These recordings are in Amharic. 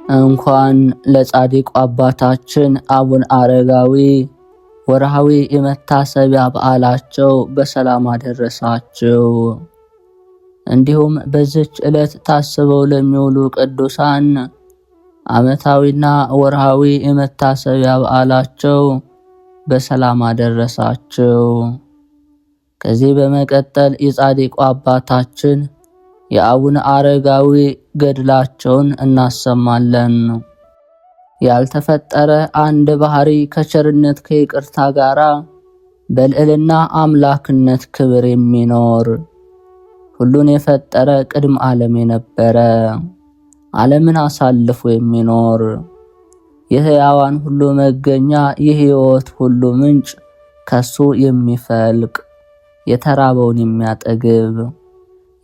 እንኳን ለጻድቁ አባታችን አቡነ አረጋዊ ወርሃዊ የመታሰቢያ በዓላቸው በሰላም አደረሳችሁ። እንዲሁም በዚች ዕለት ታስበው ለሚውሉ ቅዱሳን ዓመታዊና ወርሃዊ የመታሰቢያ በዓላቸው በሰላም አደረሳችሁ። ከዚህ በመቀጠል የጻድቁ አባታችን የአቡነ አረጋዊ ገድላቸውን እናሰማለን። ያልተፈጠረ አንድ ባህሪ ከቸርነት ከይቅርታ ጋራ በልዕልና አምላክነት ክብር የሚኖር ሁሉን የፈጠረ ቅድመ ዓለም የነበረ ዓለምን አሳልፎ የሚኖር የሕያዋን ሁሉ መገኛ የሕይወት ሁሉ ምንጭ ከሱ የሚፈልቅ የተራበውን የሚያጠግብ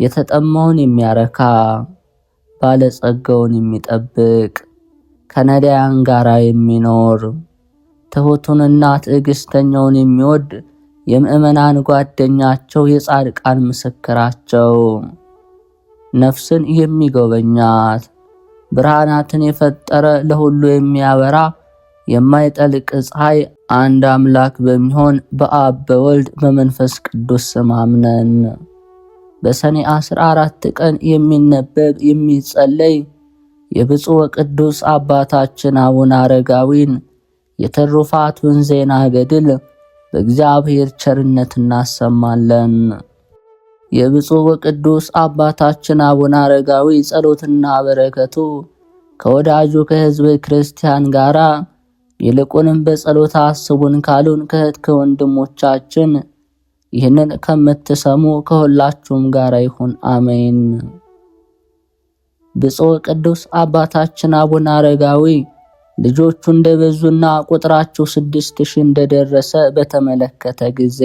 የተጠማውን የሚያረካ ባለጸጋውን የሚጠብቅ ከነዳያን ጋራ የሚኖር ትሑቱንና ትዕግስተኛውን የሚወድ የምእመናን ጓደኛቸው የጻድቃን ምስክራቸው ነፍስን የሚጎበኛት ብርሃናትን የፈጠረ ለሁሉ የሚያበራ የማይጠልቅ ፀሐይ አንድ አምላክ በሚሆን በአብ በወልድ በመንፈስ ቅዱስ ስም አምነን በሰኔ 14 ቀን የሚነበብ የሚጸለይ የብፁዕ ወቅዱስ አባታችን አቡነ አረጋዊን የትሩፋቱን ዜና ገድል በእግዚአብሔር ቸርነት እናሰማለን። የብፁዕ ወቅዱስ አባታችን አቡነ አረጋዊ ጸሎትና በረከቱ ከወዳጁ ከሕዝበ ክርስቲያን ጋራ ይልቁንም በጸሎት አስቡን ካሉን ከእህት ከወንድሞቻችን ይህንን ከምትሰሙ ከሁላችሁም ጋር ይሁን፣ አሜን። ብፁዕ ቅዱስ አባታችን አቡነ አረጋዊ ልጆቹ እንደበዙና ቁጥራቸው 6000 እንደደረሰ በተመለከተ ጊዜ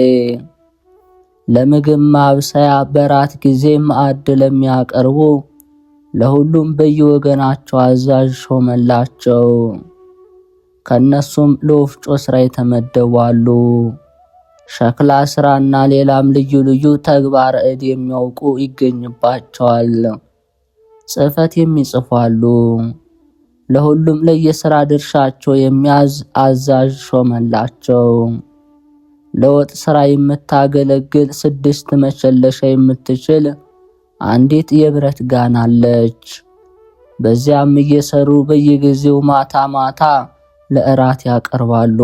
ለምግብ ማብሰያ በራት ጊዜ ማዕድ ለሚያቀርቡ ለሁሉም በየወገናቸው አዛዥ ሾመላቸው። ከነሱም ለወፍጮ ስራ የተመደቡ አሉ። ሸክላ ስራና ሌላም ልዩ ልዩ ተግባር እድ የሚያውቁ ይገኝባቸዋል። ጽሕፈት የሚጽፉ አሉ። ለሁሉም ለየሥራ ድርሻቸው የሚያዝ አዛዥ ሾመላቸው። ለወጥ ሥራ የምታገለግል 6 መቸለሻ የምትችል አንዲት የብረት ጋን አለች። በዚያም እየሰሩ በየጊዜው ማታ ማታ ለእራት ያቀርባሉ።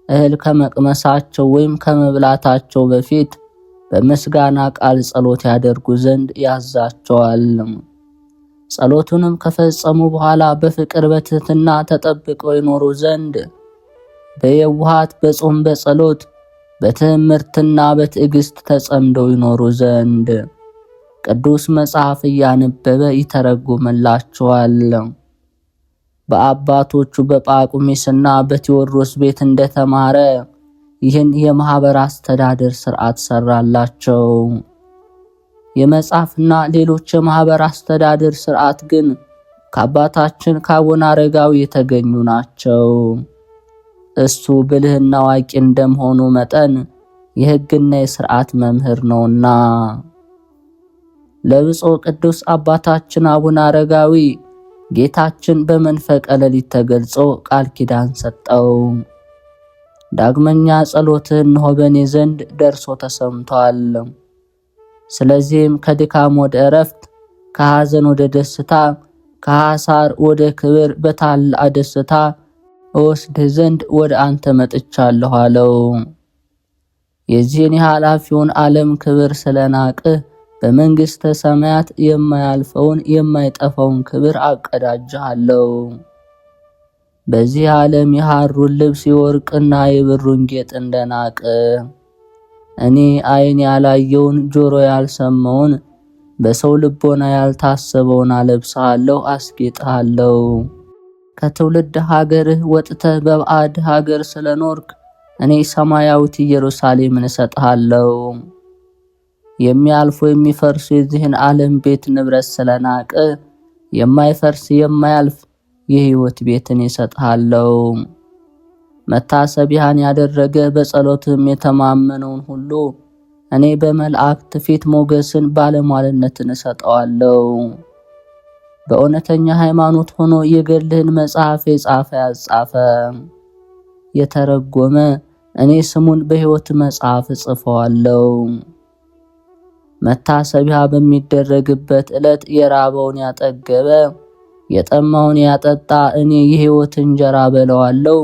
እህል ከመቅመሳቸው ወይም ከመብላታቸው በፊት በምስጋና ቃል ጸሎት ያደርጉ ዘንድ ያዛቸዋል። ጸሎቱንም ከፈጸሙ በኋላ በፍቅር በትህትና ተጠብቀው ይኖሩ ዘንድ በየዋሃት በጾም በጸሎት በትምህርትና በትዕግስት ተጸምደው ይኖሩ ዘንድ ቅዱስ መጽሐፍ እያነበበ ይተረጉምላቸዋል። በአባቶቹ በጳቁሚስና በቴዎድሮስ ቤት እንደተማረ ይህን የማህበር አስተዳደር ሥርዓት ሰራላቸው። የመጽሐፍና ሌሎች የማህበር አስተዳደር ሥርዓት ግን ከአባታችን ከአቡነ አረጋዊ የተገኙ ናቸው። እሱ ብልህና አዋቂ እንደመሆኑ መጠን የሕግና የሥርዓት መምህር ነውና። ለብፁዕ ቅዱስ አባታችን አቡነ አረጋዊ ጌታችን በመንፈቀ ሌሊት ተገልጾ ቃል ኪዳን ሰጠው። ዳግመኛ ጸሎትህ እነሆ በእኔ ዘንድ ደርሶ ተሰምቷል። ስለዚህም ከድካም ወደ ዕረፍት፣ ከሐዘን ወደ ደስታ፣ ከሐሳር ወደ ክብር በታላቅ ደስታ እወስድህ ዘንድ ወደ አንተ መጥቻለሁ አለው። የዚህን የኃላፊውን ዓለም ክብር ስለናቅህ በመንግሥተ ሰማያት የማያልፈውን የማይጠፋውን ክብር አቀዳጅሃለሁ። በዚህ ዓለም የሐሩን ልብስ የወርቅና የብሩን ጌጥ እንደናቅ እኔ ዓይን ያላየውን ጆሮ ያልሰማውን በሰው ልቦና ያልታሰበውን አለብስሃለሁ፣ አስጌጥሃለሁ። ከትውልድ ሀገርህ ወጥተህ በባዕድ ሀገር ስለኖርክ እኔ ሰማያዊት ኢየሩሳሌምን እሰጥሃለሁ። የሚያልፉ የሚፈርሱ የዚህን ዓለም ቤት ንብረት ስለናቅ የማይፈርስ የማያልፍ የሕይወት ቤትን እሰጥሃለሁ። መታሰቢያን ያደረገ በጸሎትም የተማመነውን ሁሉ እኔ በመላእክት ፊት ሞገስን ባለሟልነትን እሰጠዋለሁ። በእውነተኛ ሃይማኖት ሆኖ የገድልህን መጽሐፍ የጻፈ ያጻፈ የተረጎመ እኔ ስሙን በሕይወት መጽሐፍ እጽፈዋለሁ። መታሰቢያ በሚደረግበት ዕለት የራበውን ያጠገበ የጠማውን ያጠጣ እኔ የሕይወት እንጀራ በለዋለሁ፣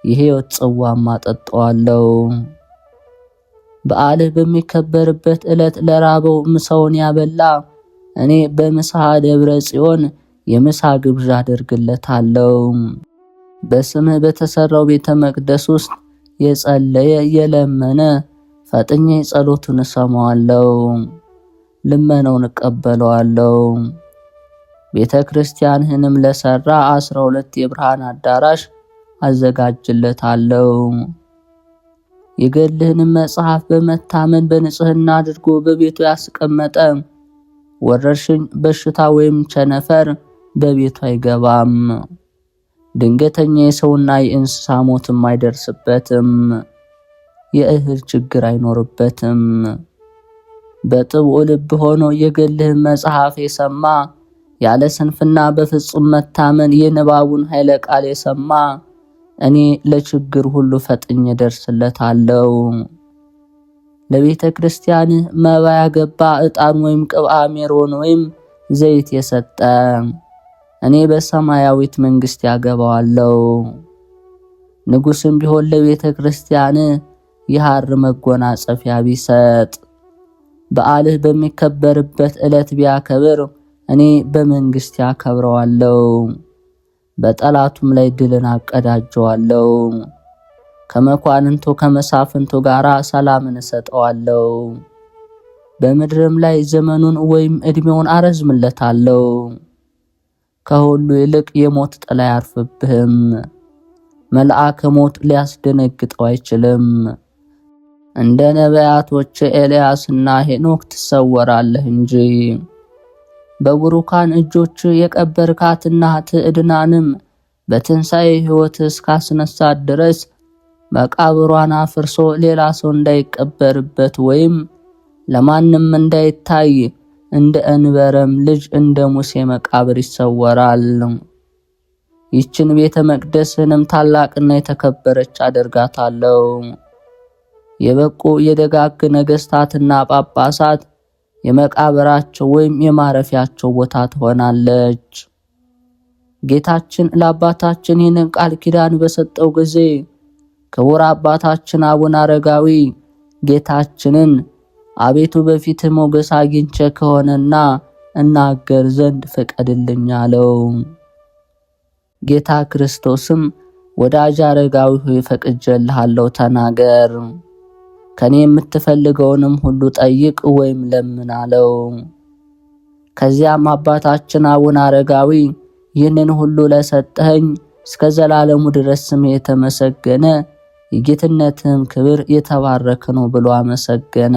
የሕይወት ጽዋም አጠጣዋለሁ። በዓልህ በሚከበርበት ዕለት ለራበው ምሳውን ያበላ እኔ በምስሐ ደብረ ጽዮን የምሳ ግብዣ አደርግለታለሁ። በስምህ በተሰራው ቤተ መቅደስ ውስጥ የጸለየ የለመነ ፈጥኜ ጸሎቱን እሰማዋለሁ፣ ልመናውን እቀበለዋለሁ። ቤተ ክርስቲያንህንም ለሰራ 12 የብርሃን አዳራሽ አዘጋጅለታለሁ። የገድልህንም መጽሐፍ በመታመን በንጽህና አድርጎ በቤቱ ያስቀመጠ ወረርሽኝ በሽታ ወይም ቸነፈር በቤቱ አይገባም። ድንገተኛ የሰውና የእንስሳ ሞትም አይደርስበትም። የእህል ችግር አይኖርበትም። በጥብዕ ልብ ሆኖ የገድልህን መጽሐፍ የሰማ ያለ ስንፍና በፍጹም መታመን የንባቡን ኃይለ ቃል የሰማ እኔ ለችግር ሁሉ ፈጥኜ ደርስለታለሁ። ለቤተ ክርስቲያንህ መባ ያገባ ዕጣን ወይም ቅብአ ሜሮን ወይም ዘይት የሰጠ እኔ በሰማያዊት መንግሥት ያገባዋለሁ። ንጉሥም ቢሆን ለቤተ ክርስቲያንህ የሐር መጎናጸፊያ ቢሰጥ በዓልህ በሚከበርበት ዕለት ቢያከብር እኔ በመንግሥት ያከብረዋለሁ። በጠላቱም ላይ ድልን አቀዳጀዋለሁ። ከመኳንንቱ ከመሳፍንቱ ጋር ሰላምን እሰጠዋለሁ። በምድርም ላይ ዘመኑን ወይም ዕድሜውን አረዝምለታለሁ። ከሁሉ ይልቅ የሞት ጥላ አያርፍብህም። መልአከ ሞት ሊያስደነግጠው አይችልም። እንደ ነቢያቶች ኤልያስና ሄኖክ ትሰወራለህ እንጂ። በቡሩካን እጆች የቀበርካት እናትህ ዕድናንም በትንሣኤ ሕይወት እስካስነሳት ድረስ መቃብሯን አፍርሶ ሌላ ሰው እንዳይቀበርበት ወይም ለማንም እንዳይታይ እንደ እንበረም ልጅ እንደ ሙሴ መቃብር ይሰወራል። ይችን ቤተ መቅደስንም ታላቅና የተከበረች አደርጋታለሁ። የበቁ የደጋግ ነገሥታትና ጳጳሳት የመቃብራቸው ወይም የማረፊያቸው ቦታ ትሆናለች። ጌታችን ለአባታችን ይህንን ቃል ኪዳን በሰጠው ጊዜ ክቡር አባታችን አቡነ አረጋዊ ጌታችንን አቤቱ በፊትህ ሞገስ አግኝቼ ከሆነና እናገር ዘንድ ፍቀድልኝ አለው። ጌታ ክርስቶስም ወዳጅ አረጋዊ ሆይ ፈቅጄልሃለሁ፣ ተናገር፣ ከኔ የምትፈልገውንም ሁሉ ጠይቅ ወይም ለምን አለው። ከዚያም አባታችን አቡነ አረጋዊ ይህንን ሁሉ ለሰጠኸኝ እስከ ዘላለሙ ድረስ ስም የተመሰገነ የጌትነትህም ክብር የተባረከ ነው ብሎ አመሰገነ።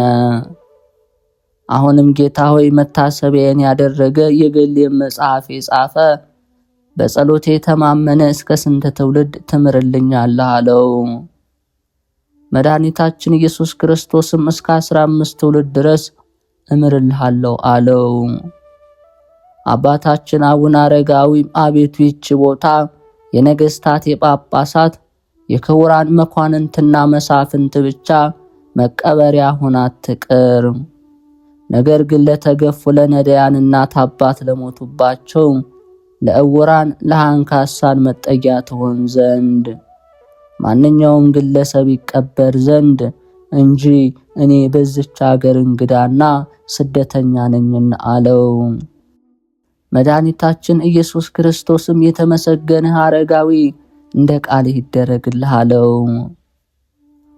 አሁንም ጌታ ሆይ መታሰቢያን ያደረገ የገድሌን መጽሐፍ የጻፈ በጸሎቴ የተማመነ እስከ ስንት ትውልድ ትምርልኛለህ አለው። መድኃኒታችን ኢየሱስ ክርስቶስም እስከ 15 ትውልድ ድረስ እምርልሃለሁ አለው። አባታችን አቡነ አረጋዊ አቤቱ ይህች ቦታ የነገሥታት የጳጳሳት የክቡራን መኳንንትና መሳፍንት ብቻ መቀበሪያ ሆና አትቅር፣ ነገር ግን ለተገፉ ለነዳያንና አባት ለሞቱባቸው ለዕውራን ለአንካሳን መጠጊያ ትሆን ዘንድ ማንኛውም ግለሰብ ይቀበር ዘንድ እንጂ እኔ በዚች አገር እንግዳና ስደተኛ ነኝና አለው። መድኃኒታችን ኢየሱስ ክርስቶስም የተመሰገንህ አረጋዊ እንደ ቃልህ ይደረግልህ አለው።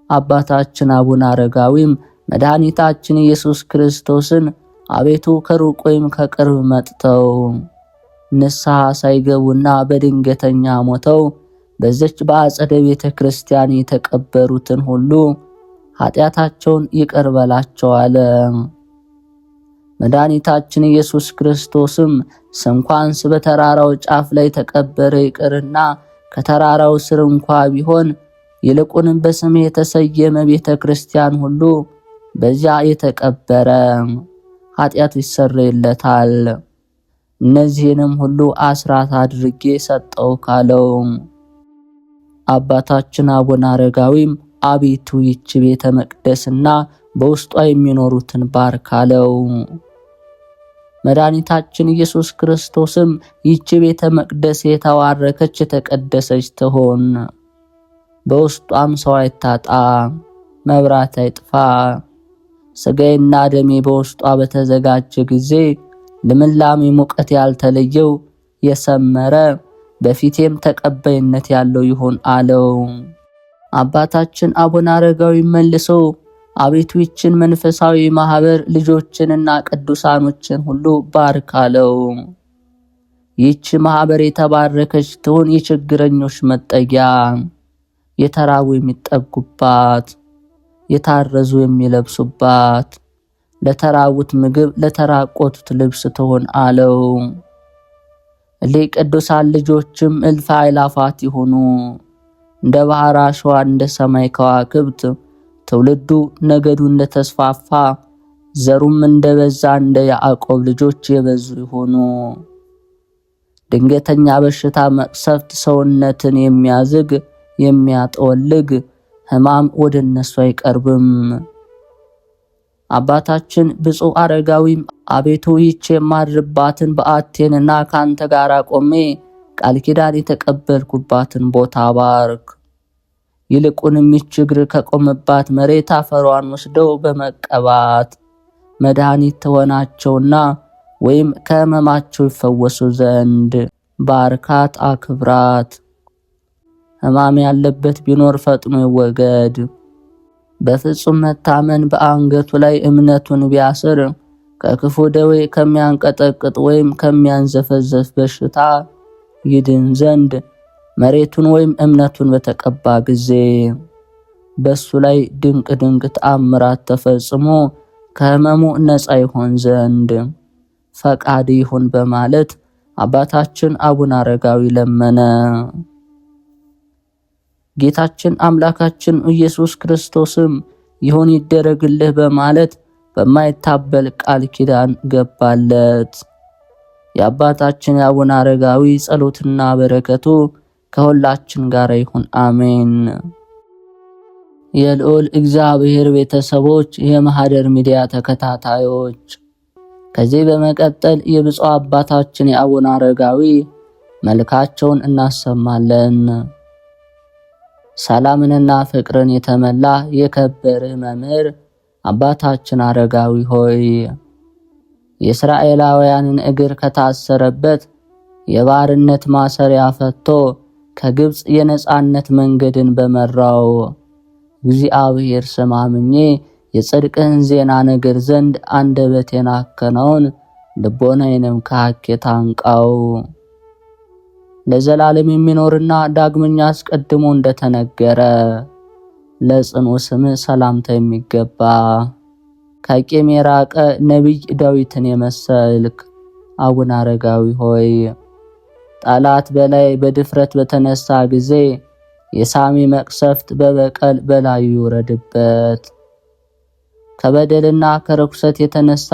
አባታችን አቡነ አረጋዊም መድኃኒታችን ኢየሱስ ክርስቶስን አቤቱ ከሩቅ ወይም ከቅርብ መጥተው ንስሐ ሳይገቡና በድንገተኛ ሞተው በዚች በአጸደ ቤተ ክርስቲያን የተቀበሩትን ሁሉ ኃጢአታቸውን ይቅር በላቸው አለ። መድኃኒታችን ኢየሱስ ክርስቶስም ስንኳንስ በተራራው ጫፍ ላይ ተቀበረ ይቅርና ከተራራው ስር እንኳ ቢሆን ይልቁንም በስም የተሰየመ ቤተ ክርስቲያን ሁሉ በዚያ የተቀበረ ኃጢአቱ ይሰረይለታል። እነዚህንም ሁሉ አስራት አድርጌ ሰጠው ካለው አባታችን አቡነ አረጋዊም አቤቱ ይህች ቤተ መቅደስና በውስጧ የሚኖሩትን ባርክ አለው። መድኃኒታችን ኢየሱስ ክርስቶስም ይህች ቤተ መቅደስ የተባረከች የተቀደሰች ትሆን፣ በውስጧም ሰው አይታጣ፣ መብራት አይጥፋ፣ ሥጋዬና ደሜ በውስጧ በተዘጋጀ ጊዜ ልምላሜ ሙቀት ያልተለየው የሰመረ በፊቴም ተቀባይነት ያለው ይሁን አለው። አባታችን አቡነ አረጋዊ መልሰው አቤቱ ይህችን መንፈሳዊ ማህበር ልጆችንና ቅዱሳኖችን ሁሉ ባርክ አለው። ይህች ማህበር የተባረከች ትሁን፣ የችግረኞች መጠጊያ፣ የተራቡ የሚጠጉባት፣ የታረዙ የሚለብሱባት፣ ለተራቡት ምግብ ለተራቆቱት ልብስ ትሆን አለው። ቅዱሳን ልጆችም እልፍ አእላፋት ይሁኑ፣ እንደ ባህር አሸዋ እንደ ሰማይ ከዋክብት፣ ትውልዱ ነገዱ እንደተስፋፋ ዘሩም እንደበዛ እንደ ያዕቆብ ልጆች የበዙ ይሁኑ። ድንገተኛ በሽታ መቅሰፍት ሰውነትን የሚያዝግ የሚያጠወልግ ሕማም ወደ እነሱ አይቀርብም። አባታችን ብፁዕ አረጋዊም አቤቱ ይህች የማድርባትን በዓቴንና ካንተ ጋር ቆሜ ቃል ኪዳን የተቀበልኩባትን ቦታ ባርክ። ይልቁንም ይህች እግር ከቆመባት መሬት አፈሯን ወስደው በመቀባት መድኃኒት ትሆናቸውና ወይም ከሕመማቸው ይፈወሱ ዘንድ ባርካት፣ አክብራት። ሕማም ያለበት ቢኖር ፈጥኖ ይወገድ። በፍጹም መታመን በአንገቱ ላይ እምነቱን ቢያስር ከክፉ ደዌ ከሚያንቀጠቅጥ ወይም ከሚያንዘፈዘፍ በሽታ ይድን ዘንድ መሬቱን ወይም እምነቱን በተቀባ ጊዜ በሱ ላይ ድንቅ ድንቅ ተአምራት ተፈጽሞ ከሕመሙ ነፃ ይሆን ዘንድ ፈቃድ ይሁን በማለት አባታችን አቡነ አረጋዊ ለመነ። ጌታችን አምላካችን ኢየሱስ ክርስቶስም ይሁን ይደረግልህ በማለት በማይታበል ቃል ኪዳን ገባለት። የአባታችን የአቡነ አረጋዊ ጸሎትና በረከቱ ከሁላችን ጋር ይሁን፣ አሜን። የልዑል እግዚአብሔር ቤተሰቦች፣ የማህደር ሚዲያ ተከታታዮች፣ ከዚህ በመቀጠል የብፁዕ አባታችን የአቡነ አረጋዊ መልካቸውን እናሰማለን። ሰላምንና ፍቅርን የተመላ የከበርህ መምህር አባታችን አረጋዊ ሆይ የእስራኤላውያንን እግር ከታሰረበት የባርነት ማሰሪያ ፈቶ ከግብጽ የነጻነት መንገድን በመራው እግዚአብሔር ስም አምኜ የጽድቅህን ዜና ነገር ዘንድ አንደበቴን አከናውን፣ ልቦናዬንም ከሐኬት አንቃው። ለዘላለም የሚኖርና ዳግመኛ አስቀድሞ እንደተነገረ ለጽኑ ስም ሰላምታ የሚገባ ከቂም የራቀ ነቢይ ዳዊትን የመሰልክ አቡነ አረጋዊ ሆይ ጠላት በላይ በድፍረት በተነሳ ጊዜ የሳሚ መቅሰፍት በበቀል በላዩ ይውረድበት። ከበደልና ከርኩሰት የተነሳ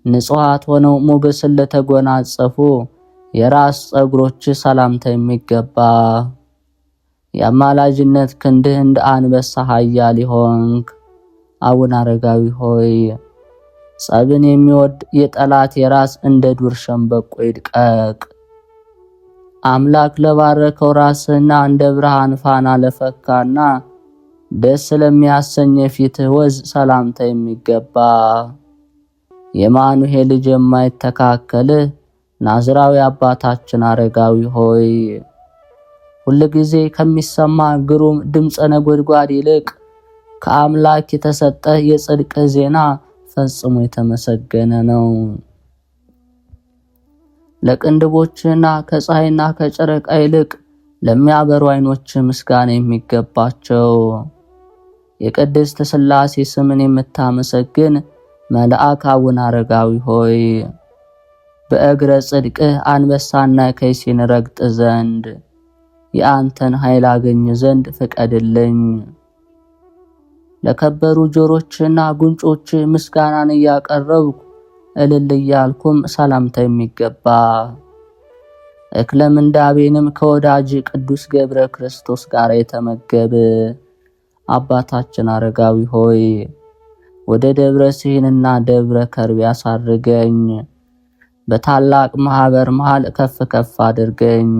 ንጹሃት ሆነው ሞገስን ለተጎናጸፉ የራስ ጸጉሮች ሰላምታ የሚገባ የአማላጅነት ክንድህ እንደ አንበሳ ኃያል ይሆንክ አቡነ አረጋዊ ሆይ ጸብን የሚወድ የጠላት የራስ እንደ ዱር ሸምበቆ ይድቀቅ። አምላክ ለባረከው ራስህና እንደ ብርሃን ፋና ለፈካና ደስ ለሚያሰኝ የፊትህ ወዝ ሰላምታ የሚገባ የማኑሄ ልጅ የማይተካከልህ ናዝራዊ አባታችን አረጋዊ ሆይ ሁልጊዜ ከሚሰማ ግሩም ድምፀ ነጎድጓድ ይልቅ ከአምላክ የተሰጠ የጽድቅ ዜና ፈጽሞ የተመሰገነ ነው። ለቅንድቦችና ከፀሐይና ከጨረቃ ይልቅ ለሚያበሩ ዓይኖች ምስጋና የሚገባቸው የቅድስት ሥላሴ ስምን የምታመሰግን መልአክ አቡነ አረጋዊ ሆይ በእግረ ጽድቅህ አንበሳና ከይሲን ረግጥ ዘንድ የአንተን ኃይል አገኝ ዘንድ ፍቀድልኝ። ለከበሩ ጆሮችና ጉንጮች ምስጋናን እያቀረብኩ እልል እያልኩም ሰላምታ የሚገባ እክለ ምንዳቤንም ከወዳጅ ቅዱስ ገብረ ክርስቶስ ጋር የተመገብ አባታችን አረጋዊ ሆይ ወደ ደብረ ሲሂንና ደብረ ከርቤ አሳርገኝ፣ በታላቅ ማህበር መሃል ከፍ ከፍ አድርገኝ።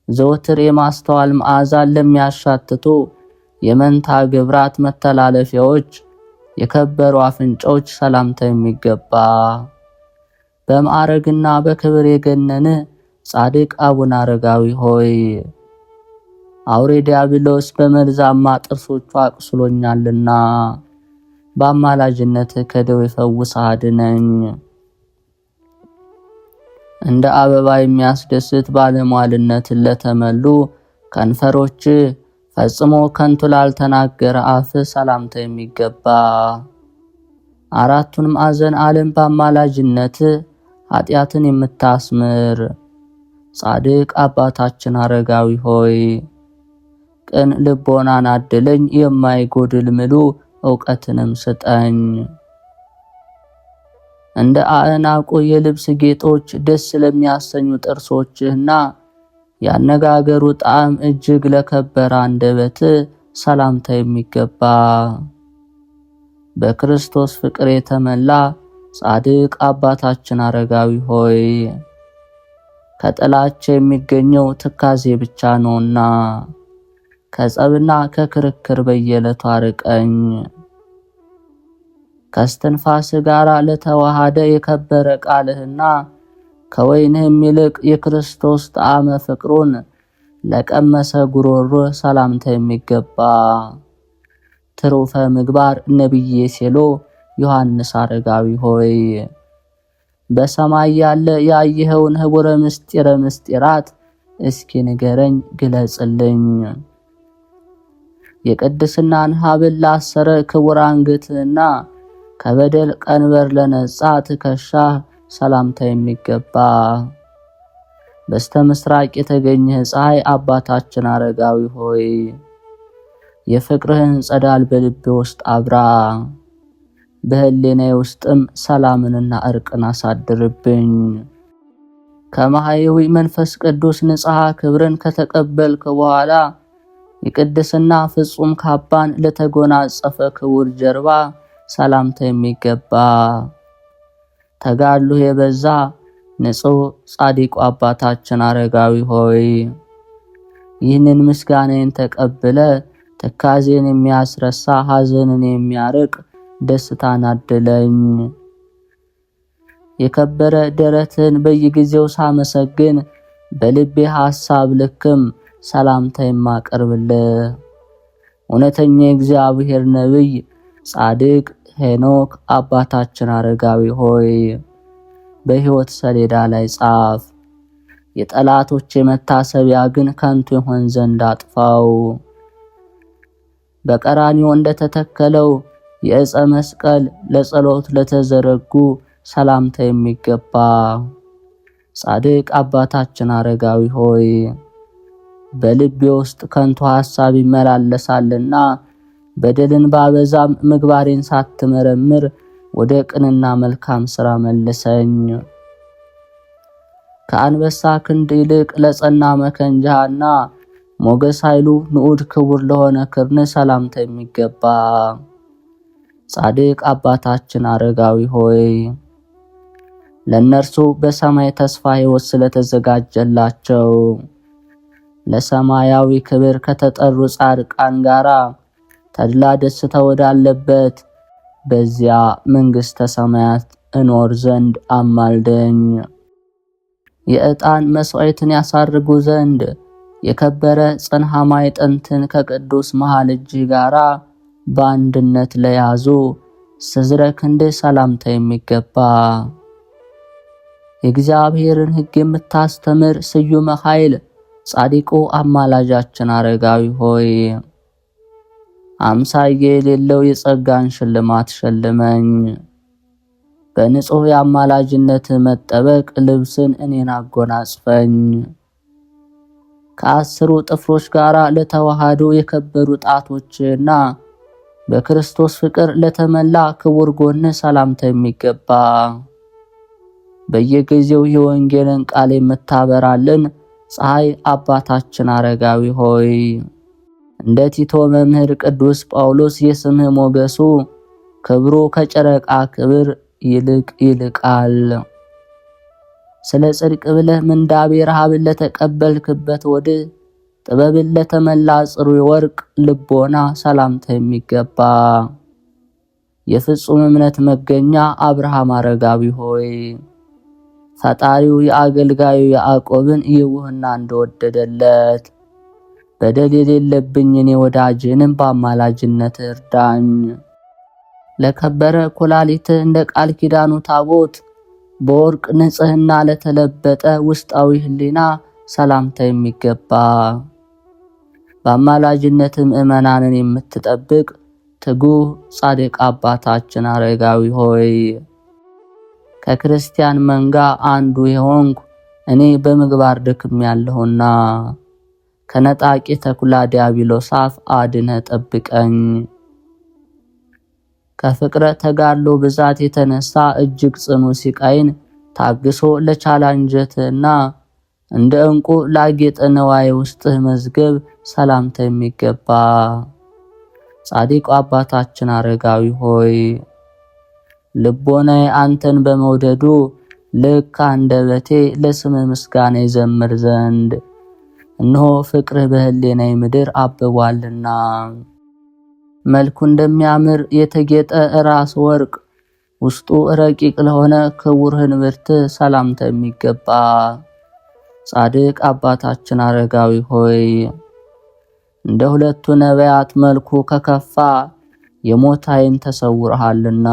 ዘወትር የማስተዋል መዓዛን ለሚያሻትቱ የመንታ ግብራት መተላለፊያዎች የከበሩ አፍንጮች ሰላምታ የሚገባ በማዕረግና በክብር የገነነ ጻድቅ አቡነ አረጋዊ ሆይ አውሬ ዲያብሎስ በመርዛማ ጥርሶቹ አቁስሎኛልና በአማላጅነት ከደዌ ፈውሰህ አድነኝ። እንደ አበባ የሚያስደስት ባለሟልነትን ለተመሉ ከንፈሮች ፈጽሞ ከንቱ ላልተናገረ አፍ ሰላምታ የሚገባ አራቱን ማዕዘን ዓለም በአማላጅነት ኃጢአትን የምታስምር ጻድቅ አባታችን አረጋዊ ሆይ ቅን ልቦናን አድለኝ፣ የማይጎድል ምሉ ዕውቀትንም ስጠኝ። እንደ አዕናቁ የልብስ ጌጦች ደስ ለሚያሰኙ ጥርሶችህና ያነጋገሩ ጣዕም እጅግ ለከበረ አንደበት ሰላምታ የሚገባ በክርስቶስ ፍቅር የተመላ ጻድቅ አባታችን አረጋዊ ሆይ ከጥላቻ የሚገኘው ትካዜ ብቻ ነውና ከጸብና ከክርክር በየዕለቱ አርቀኝ። ከስትንፋስ ጋር ለተዋሃደ የከበረ ቃልህና ከወይንህም ይልቅ የክርስቶስ ጣዕመ ፍቅሩን ለቀመሰ ጉሮሮ ሰላምታ የሚገባ ትሩፈ ምግባር ነቢዬ ሴሎ ዮሐንስ አረጋዊ ሆይ በሰማይ ያለ ያየኸውን ህቡረ ምስጢረ ምስጢራት እስኪ ንገረኝ ግለጽልኝ። የቅድስናን ሀብል ላሰረ ክቡር አንገትህና ከበደል ቀንበር ለነጻ ትከሻህ ሰላምታ የሚገባ በስተ ምስራቅ የተገኘህ ፀሐይ አባታችን አረጋዊ ሆይ የፍቅርህን ጸዳል በልቤ ውስጥ አብራ፣ በህሊናዬ ውስጥም ሰላምንና እርቅን አሳድርብኝ። ከማህየዊ መንፈስ ቅዱስ ንጽሐ ክብርን ከተቀበልክ በኋላ የቅድስና ፍጹም ካባን ለተጎናጸፈ ክቡር ጀርባ ሰላምታ የሚገባ ተጋድሎ የበዛ ንጹሕ ጻድቁ አባታችን አረጋዊ ሆይ ይህንን ምስጋናን ተቀብለ ትካዜን የሚያስረሳ ሐዘንን የሚያርቅ ደስታን አድለኝ። የከበረ ደረትን በየጊዜው ሳመሰግን በልቤ ሐሳብ ልክም ሰላምታ የማቀርብልህ እውነተኛ የእግዚአብሔር ነቢይ ጻድቅ ሄኖክ አባታችን አረጋዊ ሆይ በሕይወት ሰሌዳ ላይ ጻፍ። የጠላቶች መታሰቢያ ግን ከንቱ ይሆን ዘንድ አጥፋው። በቀራንዮ እንደተተከለው የዕፀ መስቀል ለጸሎት ለተዘረጉ ሰላምታ የሚገባ ጻድቅ አባታችን አረጋዊ ሆይ በልቤ ውስጥ ከንቱ ሐሳብ ይመላለሳልና በደልን ባበዛም ምግባሬን ሳትመረምር ወደ ቅንና መልካም ሥራ መልሰኝ። ከአንበሳ ክንድ ይልቅ ለጸና መከንጃና ሞገስ ኃይሉ ንዑድ ክቡር ለሆነ ክርን ሰላምታ የሚገባ ጻድቅ አባታችን አረጋዊ ሆይ ለነርሱ በሰማይ ተስፋ ሕይወት ስለተዘጋጀላቸው ለሰማያዊ ክብር ከተጠሩ ጻድቃን ጋራ ተድላ ደስታ ወዳለበት በዚያ መንግሥተ ሰማያት እኖር ዘንድ አማልደኝ። የዕጣን መስዋዕትን ያሳርጉ ዘንድ የከበረ ጽንሐ ማዕጠንትን ከቅዱስ መሃል እጅ ጋራ በአንድነት ለያዙ ስዝረ ክንድ ሰላምታ የሚገባ የእግዚአብሔርን ሕግ የምታስተምር ስዩመ ኃይል ጻድቁ አማላጃችን አረጋዊ ሆይ አምሳዬ የሌለው የጸጋን ሽልማት ሸልመኝ። በንጹሕ የአማላጅነት መጠበቅ ልብስን እኔን አጎናጽፈኝ። ከአስሩ ጥፍሮች ጋር ለተዋሃዱ የከበሩ ጣቶችና በክርስቶስ ፍቅር ለተመላ ክቡር ጎን ሰላምታ የሚገባ በየጊዜው የወንጌልን ቃል የምታበራልን ፀሐይ አባታችን አረጋዊ ሆይ እንደ ቲቶ መምህር ቅዱስ ጳውሎስ የስምህ ሞገሱ ክብሩ ከጨረቃ ክብር ይልቅ ይልቃል። ስለ ጽድቅ ብለህ ምንዳቤ ረሃብን ለተቀበልክበት ወድህ ጥበብን ለተመላ ጽሩይ ወርቅ ልቦና ሰላምታ የሚገባ የፍጹም እምነት መገኛ አብርሃም አረጋዊ ሆይ ፈጣሪው የአገልጋዩ ያዕቆብን ይውህና እንደወደደለት በደል የሌለብኝ እኔ ወዳጅንም በአማላጅነት እርዳኝ። ለከበረ ኩላሊትህ እንደ ቃል ኪዳኑ ታቦት በወርቅ ንጽሕና ለተለበጠ ውስጣዊ ሕሊና ሰላምታ የሚገባ በአማላጅነት ምእመናንን የምትጠብቅ ትጉህ ጻድቅ አባታችን አረጋዊ ሆይ ከክርስቲያን መንጋ አንዱ የሆንኩ እኔ በምግባር ደክሜያለሁና ከነጣቂ ተኩላ ዲያብሎስ አፍ አድነህ ጠብቀኝ። ከፍቅረ ተጋድሎ ብዛት የተነሳ እጅግ ጽኑ ሲቃይን ታግሶ ለቻለ አንጀትህና እንደ ዕንቁ ላጌጠ ነዋይ ውስጥህ መዝገብ ሰላምታ የሚገባ ጻድቁ አባታችን አረጋዊ ሆይ ልቦናዬ አንተን በመውደዱ ልክ አንደበቴ ለስምህ ምስጋና ይዘምር ዘንድ እነሆ ፍቅርህ በሕሊናዬ ምድር አብቧልና። መልኩ እንደሚያምር የተጌጠ ራስ ወርቅ ውስጡ ረቂቅ ለሆነ ክቡር ህንብርት ሰላምታ የሚገባ ጻድቅ አባታችን አረጋዊ ሆይ እንደ ሁለቱ ነቢያት መልኩ ከከፋ የሞት ዓይን ተሰውረሃልና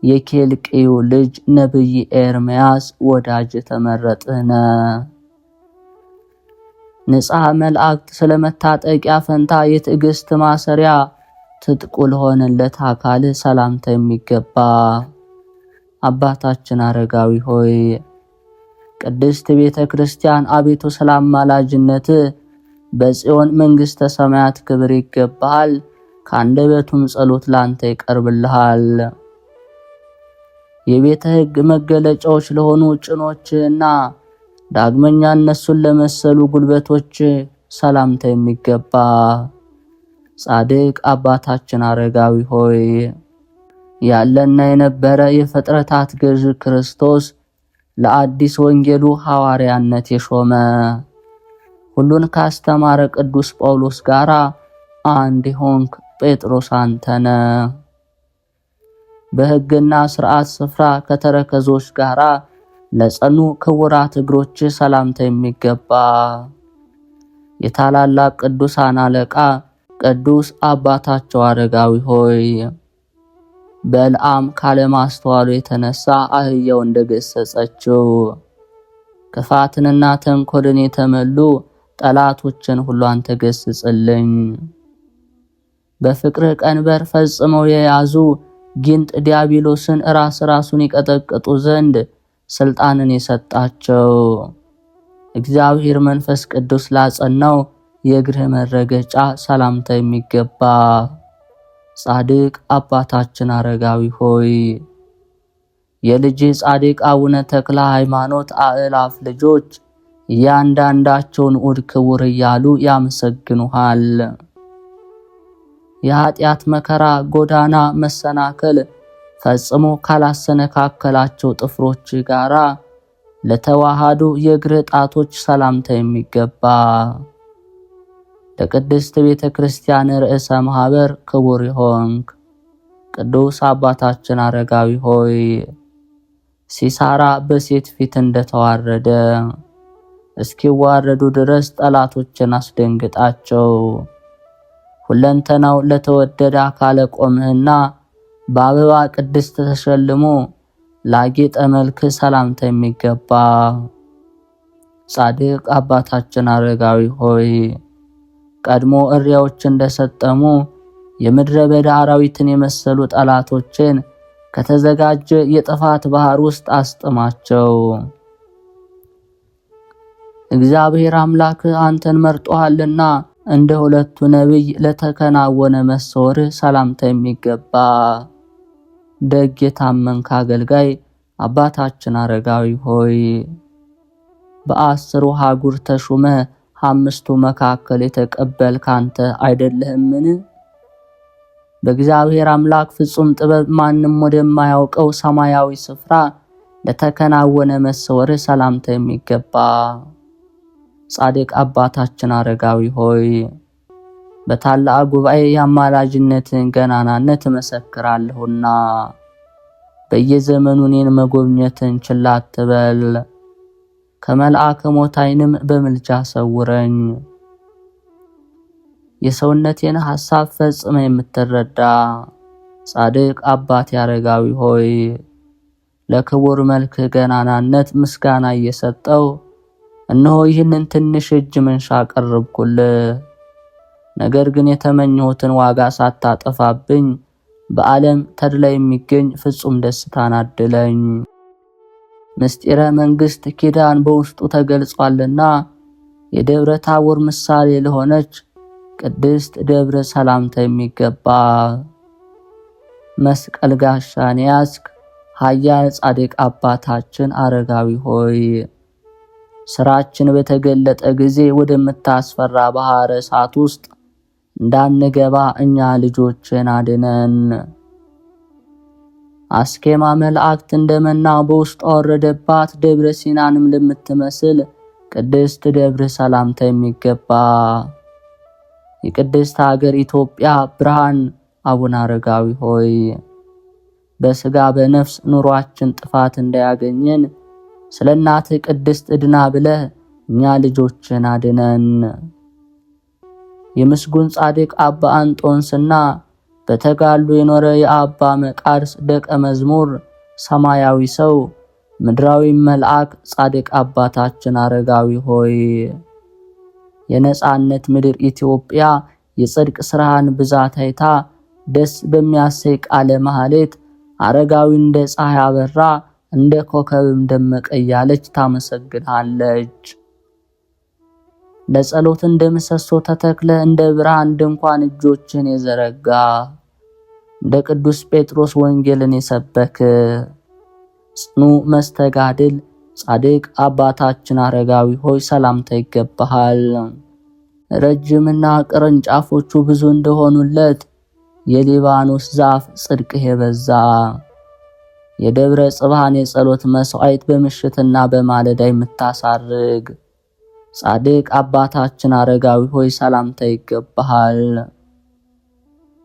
የኬልቅዩ ልጅ ነብይ ኤርምያስ ወዳጅ ተመረጥነ ንጽሐ መላእክት ስለመታጠቂያ ፈንታ የትዕግስት ማሰሪያ ትጥቁ ለሆነለት አካል ሰላምታ የሚገባ አባታችን አረጋዊ ሆይ ቅድስት ቤተ ክርስቲያን አቤቱ ሰላም ማላጅነት በጽዮን መንግሥተ ሰማያት ክብር ይገባል። ከአንደበቱም ጸሎት ላንተ ይቀርብልሃል። የቤተ ሕግ መገለጫዎች ለሆኑ ጭኖችና ዳግመኛ እነሱን ለመሰሉ ጉልበቶች ሰላምታ የሚገባ ጻድቅ አባታችን አረጋዊ ሆይ ያለና የነበረ የፍጥረታት ገዥ ክርስቶስ ለአዲስ ወንጌሉ ሐዋርያነት የሾመ ሁሉን ካስተማረ ቅዱስ ጳውሎስ ጋራ አንድ ሆንክ ጴጥሮስ አንተነ በሕግና ሥርዓት ስፍራ ከተረከዞች ጋራ ለጸኑ ክቡራት እግሮች ሰላምታ የሚገባ የታላላቅ ቅዱሳን አለቃ ቅዱስ አባታቸው አረጋዊ ሆይ በልዓም ካለማስተዋሉ የተነሳ አህያው እንደገሰጸችው ክፋትንና ተንኮልን የተመሉ ጠላቶችን ሁሉ አንተ ገስጽልኝ። በፍቅርህ ቀንበር ፈጽመው የያዙ ጊንጥ ዲያብሎስን ራሱን ይቀጠቅጡ ዘንድ ስልጣንን የሰጣቸው እግዚአብሔር መንፈስ ቅዱስ ላጸናው የእግርህ መረገጫ ሰላምታ የሚገባ ጻድቅ አባታችን አረጋዊ ሆይ የልጅ ጻድቅ አቡነ ተክለ ሃይማኖት አእላፍ ልጆች እያንዳንዳቸውን ኡድ ክቡር እያሉ ያመሰግኑሃል። የኃጢአት መከራ ጎዳና መሰናከል ፈጽሞ ካላሰነካከላቸው ጥፍሮች ጋራ ለተዋሃዱ የእግር ጣቶች ሰላምታ የሚገባ ለቅድስት ቤተ ክርስቲያን ርዕሰ ማህበር ክቡር ይሆንክ ቅዱስ አባታችን አረጋዊ ሆይ ሲሳራ በሴት ፊት እንደተዋረደ እስኪዋረዱ ድረስ ጠላቶችን አስደንግጣቸው። ሁለንተናው ለተወደደ አካለ ቆምህና በአበባ ቅድስት ተሸልሞ ላጌጠ መልክ ሰላምታ የሚገባ ጻድቅ አባታችን አረጋዊ ሆይ ቀድሞ እሪያዎች እንደሰጠሙ የምድረ በዳ አራዊትን የመሰሉ ጠላቶችን ከተዘጋጀ የጥፋት ባህር ውስጥ አስጥማቸው። እግዚአብሔር አምላክ አንተን መርጦሃልና እንደ ሁለቱ ነቢይ ለተከናወነ መሰወርህ ሰላምታ የሚገባ ደግ የታመንክ አገልጋይ አባታችን አረጋዊ ሆይ በ10 አህጉር ተሹመ 5ቱ መካከል የተቀበልክ አንተ አይደለህምን? በእግዚአብሔር አምላክ ፍጹም ጥበብ ማንም ወደማያውቀው ሰማያዊ ስፍራ ለተከናወነ መሰወርህ ሰላምታ የሚገባ ጻድቅ አባታችን አረጋዊ ሆይ በታላቅ ጉባኤ የአማላጅነትን ገናናነት እመሰክራለሁና በየዘመኑ እኔን መጎብኘትን ችላ አትበል። ከመልአከ ሞት ዓይንም በምልጃ ሰውረኝ። የሰውነቴን ሐሳብ ፈጽመ የምትረዳ ጻድቅ አባት አረጋዊ ሆይ ለክቡር መልክ ገናናነት ምስጋና እየሰጠው እነሆ ይህንን ትንሽ እጅ መንሻ አቀረብኩልህ። ነገር ግን የተመኘሁትን ዋጋ ሳታጠፋብኝ በዓለም ተድላ የሚገኝ ፍጹም ደስታን አድለኝ። ምስጢረ መንግሥት ኪዳን በውስጡ ተገልጿልና የደብረ ታቦር ምሳሌ ለሆነች ቅድስት ደብረ ሰላምታ የሚገባ መስቀል ጋሻን ያዝክ ኃያል ጻድቅ አባታችን አረጋዊ ሆይ ስራችን በተገለጠ ጊዜ ወደምታስፈራ ባህረ እሳት ውስጥ እንዳንገባ እኛ ልጆችን አድነን። አስኬማ መላእክት እንደመና በውስጧ ወረደባት ደብረ ሲናንም ለምትመስል ቅድስት ደብረ ሰላምታ የሚገባ የቅድስት ሀገር ኢትዮጵያ ብርሃን አቡነ አረጋዊ ሆይ በስጋ በነፍስ ኑሯችን ጥፋት እንዳያገኘን ስለ እናትህ ቅድስት ዕድና ብለህ እኛ ልጆችን አድነን። የምስጉን ጻድቅ አባ አንጦንስና በተጋሉ የኖረ የአባ መቃርስ ደቀ መዝሙር ሰማያዊ ሰው ምድራዊ መልአክ ጻድቅ አባታችን አረጋዊ ሆይ የነጻነት ምድር ኢትዮጵያ የጽድቅ ስራህን ብዛት አይታ ደስ በሚያሰይ ቃለ ማህሌት አረጋዊ እንደ ፀሐይ አበራ እንደ ኮከብም ደመቀ እያለች ታመሰግናለች። ለጸሎት እንደ ምሰሶ ተተክለ እንደ ብርሃን ድንኳን እጆችን የዘረጋ እንደ ቅዱስ ጴጥሮስ ወንጌልን የሰበክ ጽኑ መስተጋድል ጻድቅ አባታችን አረጋዊ ሆይ ሰላምታ ይገባሃል። ረጅምና ቅርንጫፎቹ ብዙ እንደሆኑለት የሊባኖስ ዛፍ ጽድቅህ የበዛ የደብረ ጽባህን የጸሎት መስዋዕት በምሽትና በማለዳ የምታሳርግ ጻድቅ አባታችን አረጋዊ ሆይ ሰላምታ ይገባሃል።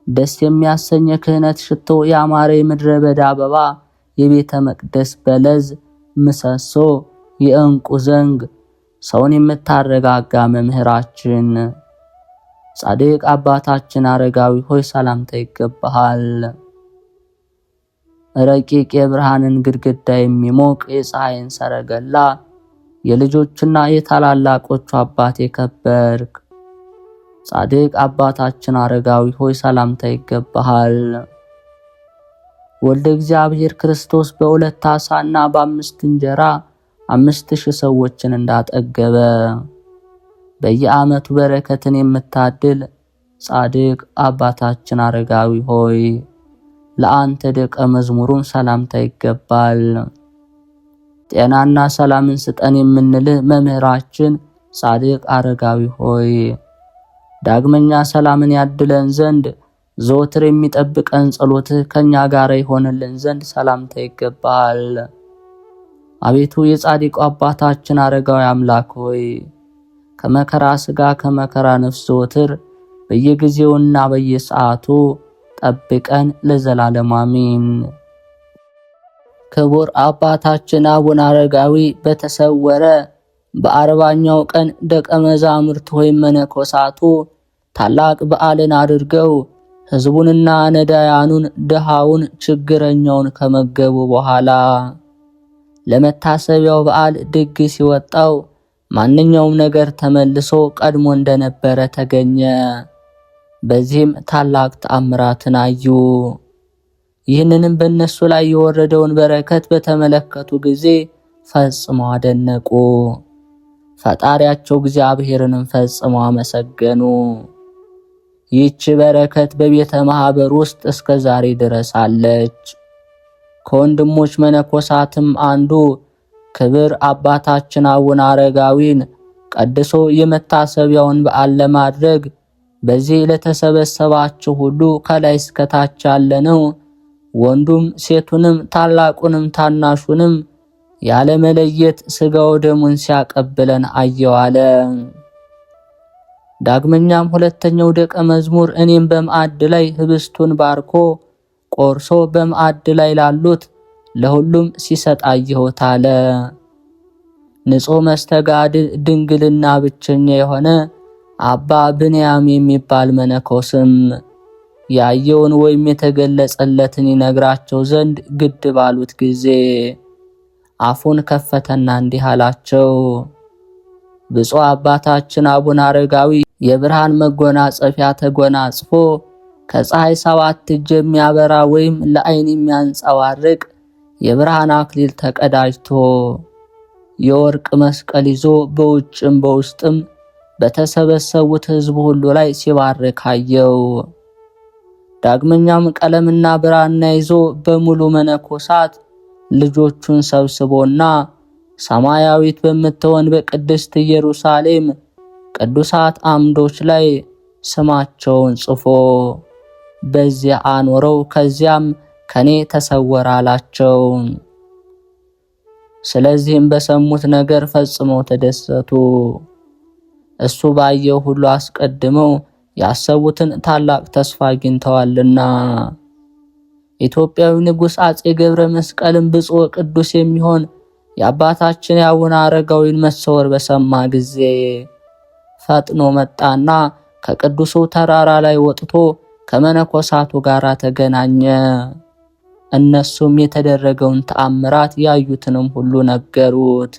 ደስ የሚያሰኝ ክህነት ሽቶ ያማረ የምድረ በዳ አበባ የቤተ መቅደስ በለዝ ምሰሶ የእንቁ ዘንግ ሰውን የምታረጋጋ መምህራችን ጻድቅ አባታችን አረጋዊ ሆይ ሰላምታ ይገባሃል። ረቂቅ የብርሃንን ግድግዳ የሚሞቅ የፀሐይን ሰረገላ የልጆችና የታላላቆቹ አባት የከበርክ ጻድቅ አባታችን አረጋዊ ሆይ ሰላምታ ይገባሃል። ወልደ እግዚአብሔር ክርስቶስ በ2 ዓሣና በ5 እንጀራ 5000 ሰዎችን እንዳጠገበ በየዓመቱ በረከትን የምታድል ጻድቅ አባታችን አረጋዊ ሆይ ለአንተ ደቀ መዝሙሩን ሰላምታ ይገባል። ጤናና ሰላምን ስጠን የምንልህ መምህራችን ጻድቅ አረጋዊ ሆይ ዳግመኛ ሰላምን ያድለን ዘንድ ዘወትር የሚጠብቀን ጸሎትህ ከኛ ጋር ይሆንልን ዘንድ ሰላምታ ይገባል። አቤቱ የጻድቁ አባታችን አረጋዊ አምላክ ሆይ ከመከራ ሥጋ ከመከራ ነፍስ ዘወትር በየጊዜውና በየሰዓቱ ጠብቀን ለዘላለም አሜን። ክቡር አባታችን አቡነ አረጋዊ በተሰወረ በ40ኛው ቀን ደቀ መዛሙርት ወይም መነኮሳቱ ታላቅ በዓልን አድርገው ሕዝቡንና ነዳያኑን ድሃውን ችግረኛውን ከመገቡ በኋላ ለመታሰቢያው በዓል ድግስ ሲወጣው ማንኛውም ነገር ተመልሶ ቀድሞ እንደነበረ ተገኘ። በዚህም ታላቅ ተአምራትን አዩ። ይህንንም በእነሱ ላይ የወረደውን በረከት በተመለከቱ ጊዜ ፈጽመው አደነቁ። ፈጣሪያቸው እግዚአብሔርንም ፈጽመው አመሰገኑ። ይህች በረከት በቤተ ማህበር ውስጥ እስከ ዛሬ ድረስ አለች። ከወንድሞች መነኮሳትም አንዱ ክብር አባታችን አቡነ አረጋዊን ቀድሶ የመታሰቢያውን በዓል ለማድረግ በዚህ ለተሰበሰባችሁ ሁሉ ከላይ እስከ ታች ያለነው ወንዱም ሴቱንም ታላቁንም ታናሹንም ያለ መለየት ሥጋው ደሙን ሲያቀብለን አየው አለ። ዳግመኛም ሁለተኛው ደቀ መዝሙር እኔም በማዕድ ላይ ህብስቱን ባርኮ ቆርሶ በማዕድ ላይ ላሉት ለሁሉም ሲሰጥ አየሁት አለ። ንጹሕ መስተጋድል ድንግልና ብቸኛ የሆነ አባ ብንያም የሚባል መነኮስም ያየውን ወይም የተገለጸለትን ይነግራቸው ዘንድ ግድ ባሉት ጊዜ አፉን ከፈተና እንዲህ አላቸው። ብፁዕ አባታችን አቡነ አረጋዊ የብርሃን መጎናጸፊያ ተጎናጽፎ ከፀሐይ 7 እጅ የሚያበራ ወይም ለዓይን የሚያንጸባርቅ የብርሃን አክሊል ተቀዳጅቶ የወርቅ መስቀል ይዞ በውጭም በውስጥም በተሰበሰቡት ሕዝብ ሁሉ ላይ ሲባርክ አየው። ዳግመኛም ቀለምና ብራና ይዞ በሙሉ መነኮሳት ልጆቹን ሰብስቦና ሰማያዊት በምትሆን በቅድስት ኢየሩሳሌም ቅዱሳት አምዶች ላይ ስማቸውን ጽፎ በዚያ አኖረው። ከዚያም ከኔ ተሰወረ አላቸው። ስለዚህም በሰሙት ነገር ፈጽመው ተደሰቱ። እሱ ባየው ሁሉ አስቀድመው ያሰቡትን ታላቅ ተስፋ አግኝተዋልና። ኢትዮጵያዊ ንጉሥ አጼ ገብረ መስቀልም ብፁዕ ቅዱስ የሚሆን የአባታችን የአቡነ አረጋዊን መሰወር በሰማ ጊዜ ፈጥኖ መጣና ከቅዱሱ ተራራ ላይ ወጥቶ ከመነኮሳቱ ጋር ተገናኘ። እነሱም የተደረገውን ተአምራት ያዩትንም ሁሉ ነገሩት።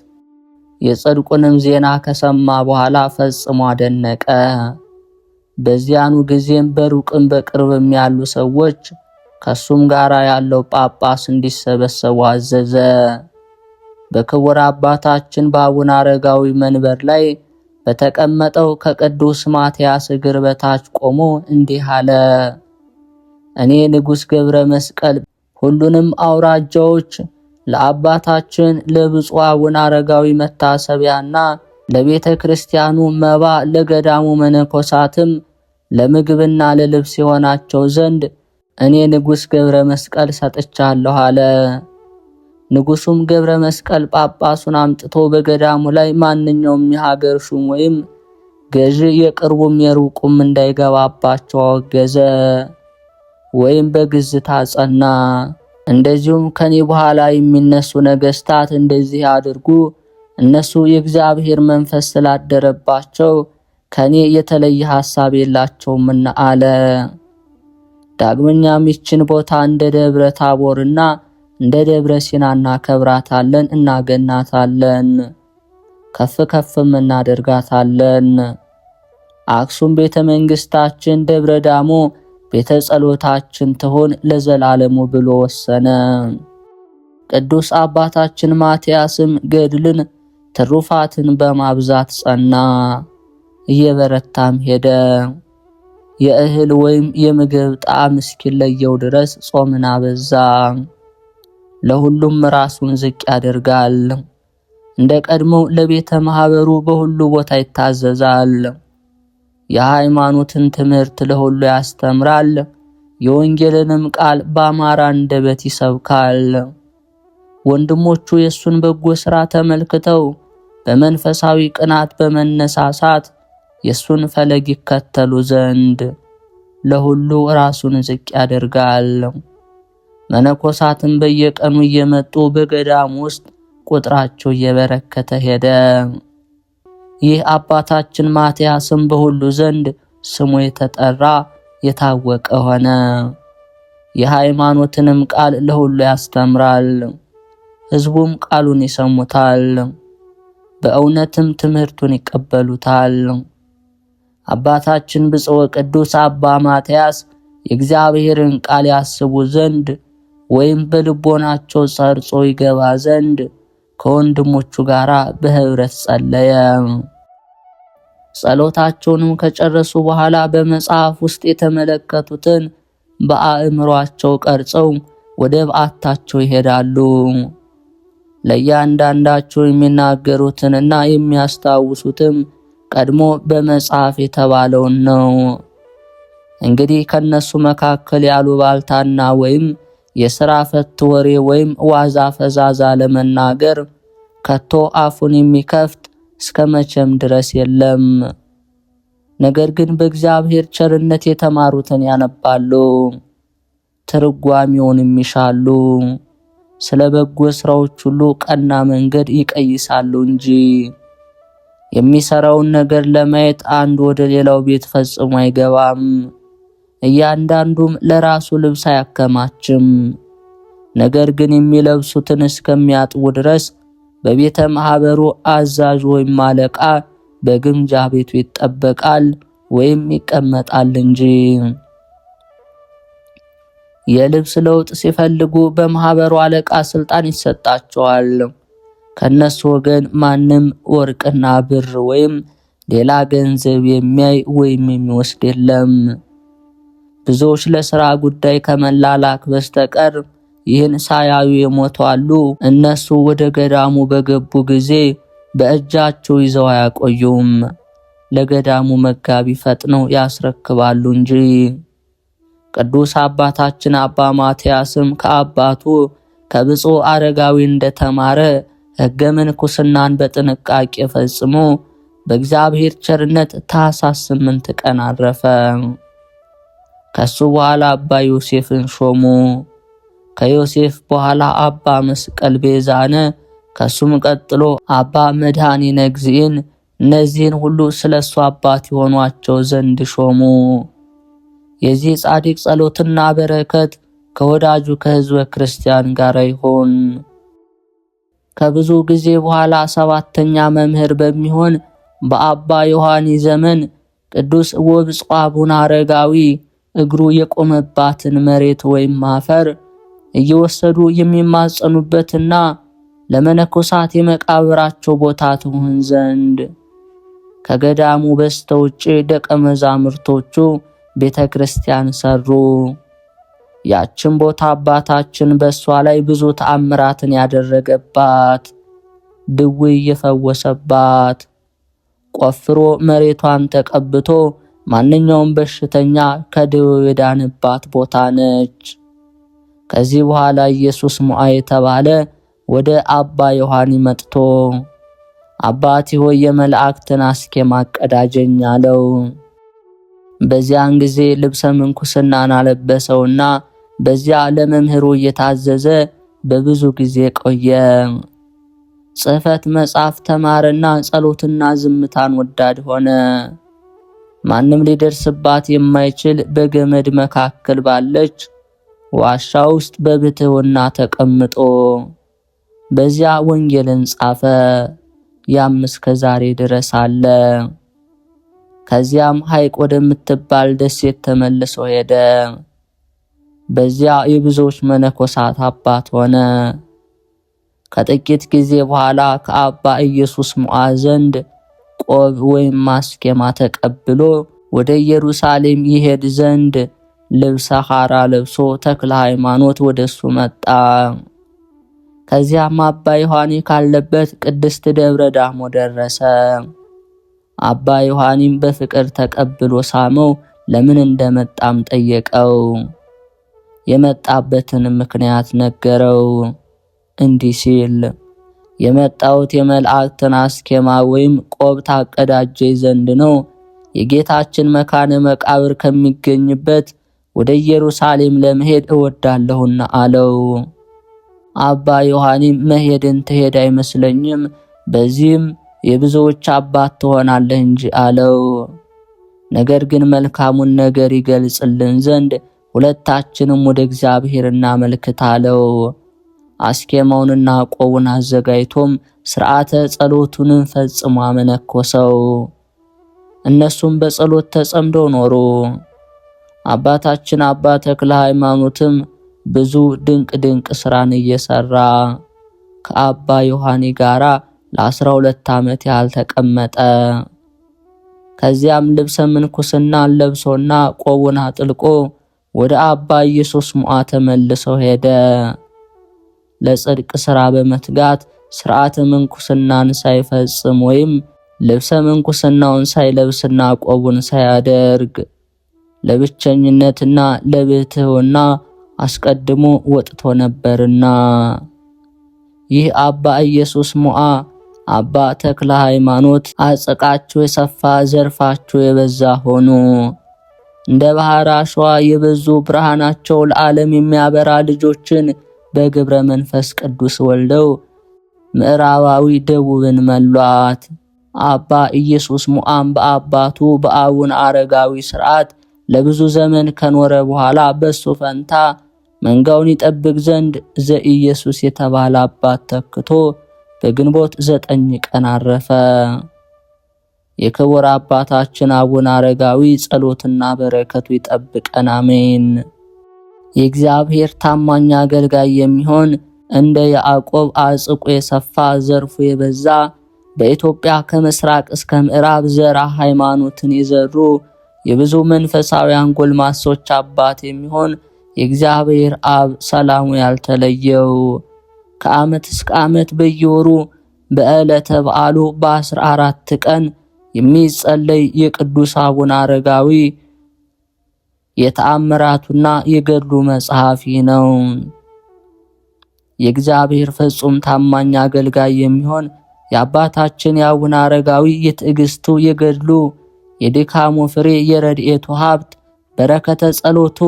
የጽድቁንም ዜና ከሰማ በኋላ ፈጽሞ አደነቀ። በዚያኑ ጊዜም በሩቅም በቅርብም ያሉ ሰዎች ከሱም ጋር ያለው ጳጳስ እንዲሰበሰቡ አዘዘ። በክቡር አባታችን በአቡነ አረጋዊ መንበር ላይ በተቀመጠው ከቅዱስ ማትያስ እግር በታች ቆሞ እንዲህ አለ። እኔ ንጉሥ ገብረ መስቀል ሁሉንም አውራጃዎች ለአባታችን ለብፁዕ አቡነ አረጋዊ መታሰቢያና ለቤተ ክርስቲያኑ መባ ለገዳሙ መነኮሳትም ለምግብና ለልብስ የሆናቸው ዘንድ እኔ ንጉሥ ገብረ መስቀል ሰጥቻለሁ አለ። ንጉሡም ገብረ መስቀል ጳጳሱን አምጥቶ በገዳሙ ላይ ማንኛውም የሀገር ሹም ወይም ገዢ የቅርቡም የሩቁም እንዳይገባባቸው አወገዘ ወይም በግዝት አጸና። እንደዚሁም ከኔ በኋላ የሚነሱ ነገስታት እንደዚህ አድርጉ፣ እነሱ የእግዚአብሔር መንፈስ ስላደረባቸው ከኔ የተለየ ሐሳብ የላቸውምና አለ። ዳግመኛም ይችን ቦታ እንደ ደብረ ታቦርና እንደ ደብረ ሲና እናከብራታለን፣ እናገናታለን፣ ከፍ ከፍም እናደርጋታለን። አክሱም ቤተ መንግስታችን፣ ደብረ ዳሞ ቤተ ጸሎታችን ትሆን ለዘላለሙ ብሎ ወሰነ። ቅዱስ አባታችን ማትያስም ገድልን ትሩፋትን በማብዛት ጸና፣ እየበረታም ሄደ። የእህል ወይም የምግብ ጣዕም እስኪለየው ድረስ ጾምን አበዛ። ለሁሉም ራሱን ዝቅ ያደርጋል። እንደ ቀድሞው ለቤተ ማህበሩ በሁሉ ቦታ ይታዘዛል። የሃይማኖትን ትምህርት ለሁሉ ያስተምራል። የወንጌልንም ቃል በአማራ አንደበት ይሰብካል። ወንድሞቹ የሱን በጎ ሥራ ተመልክተው በመንፈሳዊ ቅናት በመነሳሳት የሱን ፈለግ ይከተሉ ዘንድ ለሁሉ ራሱን ዝቅ ያደርጋል። መነኮሳትም በየቀኑ እየመጡ በገዳም ውስጥ ቁጥራቸው እየበረከተ ሄደ። ይህ አባታችን ማትያስም በሁሉ ዘንድ ስሙ የተጠራ የታወቀ ሆነ። የሃይማኖትንም ቃል ለሁሉ ያስተምራል። ሕዝቡም ቃሉን ይሰሙታል፣ በእውነትም ትምህርቱን ይቀበሉታል። አባታችን ብፁዕ ቅዱስ አባ ማትያስ የእግዚአብሔርን ቃል ያስቡ ዘንድ ወይም በልቦናቸው ሰርጾ ይገባ ዘንድ ከወንድሞቹ ጋር በህብረት ጸለየ። ጸሎታቸውንም ከጨረሱ በኋላ በመጽሐፍ ውስጥ የተመለከቱትን በአእምሯቸው ቀርጸው ወደ በዓታቸው ይሄዳሉ። ለእያንዳንዳቸው የሚናገሩትንና የሚያስታውሱትም ቀድሞ በመጽሐፍ የተባለውን ነው። እንግዲህ ከነሱ መካከል ያሉባልታና ወይም የሥራ ፈት ወሬ ወይም ዋዛ ፈዛዛ ለመናገር ከቶ አፉን የሚከፍት እስከ መቼም ድረስ የለም። ነገር ግን በእግዚአብሔር ቸርነት የተማሩትን ያነባሉ፣ ትርጓሜውንም ይሻሉ፣ ስለ በጎ ሥራዎች ሁሉ ቀና መንገድ ይቀይሳሉ እንጂ። የሚሰራውን ነገር ለማየት አንድ ወደ ሌላው ቤት ፈጽሞ አይገባም። እያንዳንዱም ለራሱ ልብስ አያከማችም። ነገር ግን የሚለብሱትን እስከሚያጥቡ ድረስ በቤተ ማህበሩ አዛዥ ወይም አለቃ በግምጃ ቤቱ ይጠበቃል ወይም ይቀመጣል እንጂ። የልብስ ለውጥ ሲፈልጉ በማህበሩ አለቃ ስልጣን ይሰጣቸዋል። ከነሱ ወገን ማንም ወርቅና ብር ወይም ሌላ ገንዘብ የሚያይ ወይም የሚወስድ የለም። ብዙዎች ለሥራ ጉዳይ ከመላላክ በስተቀር ይህን ሳያዩ የሞቱ አሉ። እነሱ ወደ ገዳሙ በገቡ ጊዜ በእጃቸው ይዘው አያቆዩም፣ ለገዳሙ መጋቢ ፈጥነው ያስረክባሉ እንጂ። ቅዱስ አባታችን አባ ማትያስም ከአባቱ ከብፁዕ አረጋዊ እንደተማረ ሕገ ምንኩስናን በጥንቃቄ ፈጽሞ በእግዚአብሔር ቸርነት ታኅሳስ 8 ቀን አረፈ። ከሱ በኋላ አባ ዮሴፍን ሾሙ። ከዮሴፍ በኋላ አባ መስቀል ቤዛነ፣ ከሱም ቀጥሎ አባ መድኃኒነ እግዚእን። እነዚህን ሁሉ ስለሱ አባት የሆኗቸው ዘንድ ሾሙ። የዚህ ጻድቅ ጸሎትና በረከት ከወዳጁ ከሕዝበ ክርስቲያን ጋር ይሁን። ከብዙ ጊዜ በኋላ 7ኛ መምህር በሚሆን በአባ ዮሐኒ ዘመን ቅዱስ ወብጽሕ አቡነ አረጋዊ እግሩ የቆመባትን መሬት ወይም አፈር እየወሰዱ የሚማጸኑበትና ለመነኮሳት የመቃብራቸው ቦታ ትሆን ዘንድ ከገዳሙ በስተውጭ ደቀ መዛሙርቶቹ ቤተ ክርስቲያን ሰሩ። ያችን ቦታ አባታችን በሷ ላይ ብዙ ተአምራትን ያደረገባት፣ ድውይ የፈወሰባት፣ ቆፍሮ መሬቷን ተቀብቶ ማንኛውም በሽተኛ ከደዌው የዳነባት ቦታ ነች። ከዚህ በኋላ ኢየሱስ ሞዐ የተባለ ወደ አባ ዮሐኒ መጥቶ አባቴ ሆይ የመላእክትን አስኬማ አቀዳጀኝ አለው። በዚያን ጊዜ ልብሰ ምንኩስናን አለበሰውና በዚያ ለመምህሩ እየታዘዘ በብዙ ጊዜ ቆየ። ጽሕፈት መጻፍ ተማረና ጸሎትና ዝምታን ወዳድ ሆነ። ማንም ሊደርስባት የማይችል በገመድ መካከል ባለች ዋሻ ውስጥ በብሕትውና ተቀምጦ በዚያ ወንጌልን ጻፈ። ያም እስከ ዛሬ ድረስ አለ። ከዚያም ሐይቅ ወደምትባል ደሴት ተመልሶ ሄደ። በዚያ የብዙዎች መነኮሳት አባት ሆነ። ከጥቂት ጊዜ በኋላ ከአባ ኢየሱስ ሞዐ ዘንድ ቆብ ወይም ማስኬማ ተቀብሎ ወደ ኢየሩሳሌም ይሄድ ዘንድ ልብሰ ሐራ ለብሶ ተክለ ሃይማኖት ወደሱ መጣ። ከዚያም አባ ዮሐኒ ካለበት ቅድስት ደብረ ዳሞ ደረሰ። አባ ዮሐኒም በፍቅር ተቀብሎ ሳመው፣ ለምን እንደመጣም ጠየቀው። የመጣበትን ምክንያት ነገረው እንዲህ ሲል፣ የመጣሁት የመላእክትን አስኬማ ወይም ቆብ ታቀዳጀኝ ዘንድ ነው። የጌታችን መካነ መቃብር ከሚገኝበት ወደ ኢየሩሳሌም ለመሄድ እወዳለሁና አለው። አባ ዮሐኒም መሄድን ትሄድ አይመስለኝም፣ በዚህም የብዙዎች አባት ትሆናለህ እንጂ አለው። ነገር ግን መልካሙን ነገር ይገልጽልን ዘንድ ሁለታችንም ወደ እግዚአብሔር እናመልክት አለው። አስኬማውንና ቆቡን አዘጋጅቶም ሥርዓተ ጸሎቱንም ፈጽሞ አመነኮሰው። እነሱም በጸሎት ተጸምደው ኖሩ። አባታችን አባ ተክለ ሃይማኖትም ብዙ ድንቅ ሥራን እየሰራ ከአባ ዮሐኒ ጋራ ለ12 ዓመት ያህል ተቀመጠ። ከዚያም ልብሰ ምንኩስና ለብሶና ቆቡን አጥልቆ ወደ አባ ኢየሱስ ሞዓ ተመልሶ ሄደ። ለጽድቅ ሥራ በመትጋት ሥርዓተ ምንኩስናን ሳይፈጽም ወይም ልብሰ ምንኩስናውን ሳይለብስና ቆቡን ሳያደርግ ለብቸኝነትና ለብሕትውና አስቀድሞ ወጥቶ ነበርና። ይህ አባ ኢየሱስ ሞዓ አባ ተክለ ሃይማኖት አጸቃቸው የሰፋ ዘርፋቸው የበዛ ሆኑ። እንደ ባህር አሸዋ የበዙ ብርሃናቸው ለዓለም የሚያበራ ልጆችን በግብረ መንፈስ ቅዱስ ወልደው ምዕራባዊ ደቡብን መሏት። አባ ኢየሱስ ሞዓም በአባቱ በአቡነ አረጋዊ ሥርዓት ለብዙ ዘመን ከኖረ በኋላ በሱ ፈንታ መንጋውን ይጠብቅ ዘንድ ዘኢየሱስ የተባለ አባት ተክቶ በግንቦት 9 ቀን አረፈ። የክቡር አባታችን አቡነ አረጋዊ ጸሎትና በረከቱ ይጠብቀን፣ አሜን። የእግዚአብሔር ታማኝ አገልጋይ የሚሆን እንደ ያዕቆብ አጽቁ የሰፋ ዘርፉ የበዛ በኢትዮጵያ ከምስራቅ እስከ ምዕራብ ዘራ ሃይማኖትን የዘሩ የብዙ መንፈሳውያን ጎልማሶች አባት የሚሆን የእግዚአብሔር አብ ሰላሙ ያልተለየው ከዓመት እስከ ዓመት በየወሩ በዕለተ በዓሉ በ14 ቀን የሚጸለይ የቅዱስ አቡነ አረጋዊ የተአምራቱና የገድሉ መጽሐፍ ነው። የእግዚአብሔር ፍጹም ታማኝ አገልጋይ የሚሆን የአባታችን የአቡነ አረጋዊ የትዕግስቱ የገድሉ የድካሙ ፍሬ የረድኤቱ ሀብት በረከተ ጸሎቱ